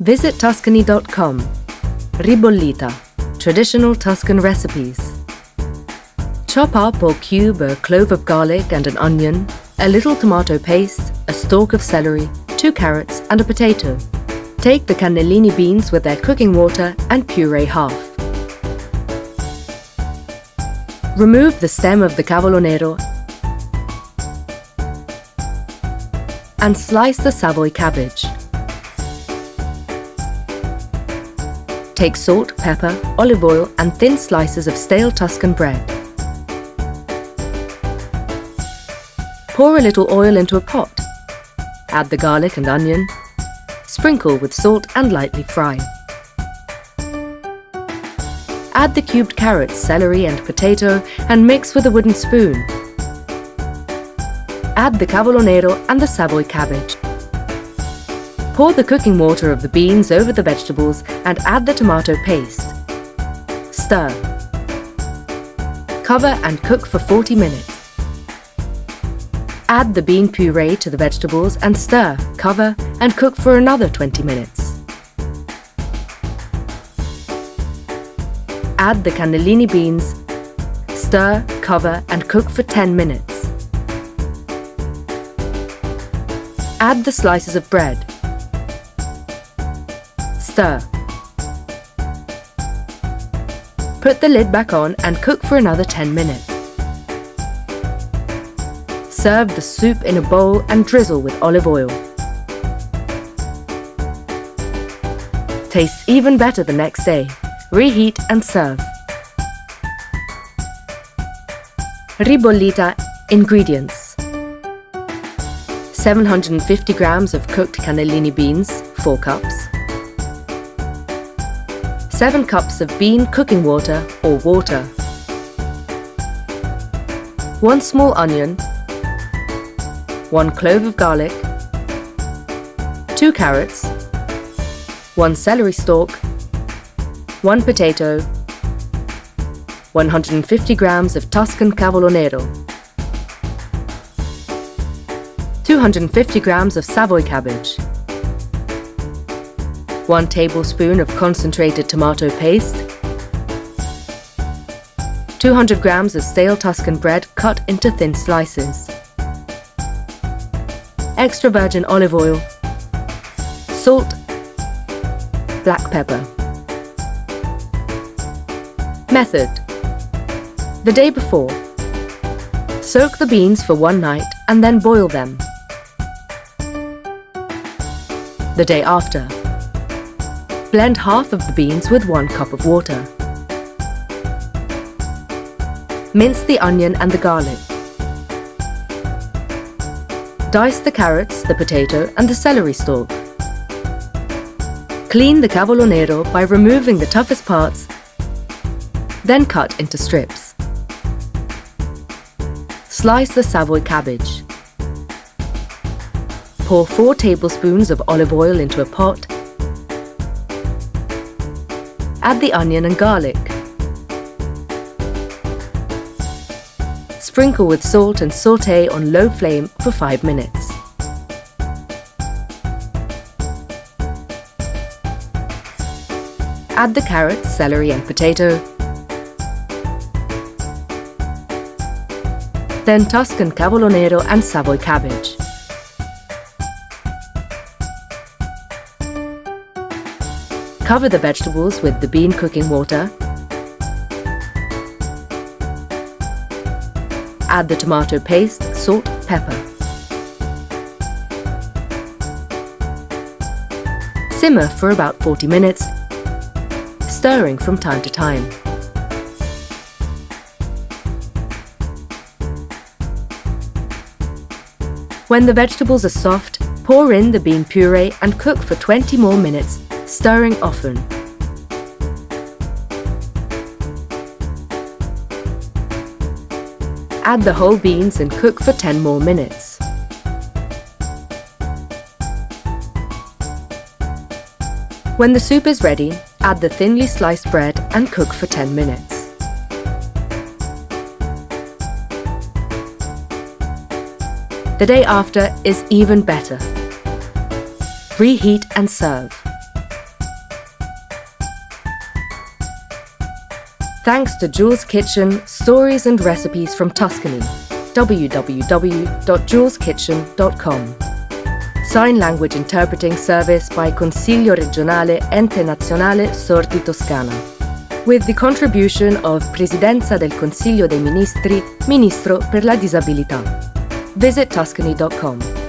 Visit Tuscany.com. Ribollita, traditional Tuscan recipes. Chop up or cube a clove of garlic and an onion, a little tomato paste, a stalk of celery, 2 carrots and a potato. Take the cannellini beans with their cooking water and puree half. Remove the stem of the cavolo nero and slice the Savoy cabbage. Take salt, pepper, olive oil and thin slices of stale Tuscan bread. Pour a little oil into a pot. Add the garlic and onion. Sprinkle with salt and lightly fry. Add the cubed carrots, celery and potato and mix with a wooden spoon. Add the cavolo nero and the Savoy cabbage. Pour the cooking water of the beans over the vegetables and add the tomato paste. Stir. Cover and cook for 40 minutes. Add the bean puree to the vegetables and stir, cover and cook for another 20 minutes. Add the cannellini beans, stir, cover and cook for 10 minutes. Add the slices of bread. Stir. Put the lid back on and cook for another 10 minutes. Serve the soup in a bowl and drizzle with olive oil. Tastes even better the next day. Reheat and serve. Ribollita ingredients: 750 grams of cooked cannellini beans, 4 cups. 7 cups of bean cooking water or water. 1 small onion. 1 clove of garlic, 2 carrots, 1 celery stalk, 1 potato, 150 grams of Tuscan cavolo nero, 250 grams of Savoy cabbage, 1 tablespoon of concentrated tomato paste, 200 grams of stale Tuscan bread cut into thin slices, extra virgin olive oil, salt, black pepper. Method: the day before, soak the beans for 1 night and then boil them. The day after, blend half of the beans with 1 cup of water. Mince the onion and the garlic. Dice the carrots, the potato and the celery stalk. Clean the cavolo nero by removing the toughest parts, then cut into strips. Slice the Savoy cabbage. Pour 4 tablespoons of olive oil into a pot. Add the onion and garlic. Sprinkle with salt and sauté on low flame for 5 minutes. Add the carrots, celery and potato. Then Tuscan cavolo nero and Savoy cabbage. Cover the vegetables with the bean cooking water. Add the tomato paste, salt, pepper. Simmer for about 40 minutes, stirring from time to time. When the vegetables are soft, pour in the bean puree and cook for 20 more minutes, stirring often. Add the whole beans and cook for 10 more minutes. When the soup is ready, add the thinly sliced bread and cook for 10 minutes. The day after is even better. Reheat and serve. Thanks to Jules Kitchen, stories and recipes from Tuscany. www.juleskitchen.com. Sign language interpreting service by Consiglio Regionale, Ente Nazionale, Sordi, Toscana. With the contribution of Presidenza del Consiglio dei Ministri, Ministro per la Disabilità. Visit tuscany.com.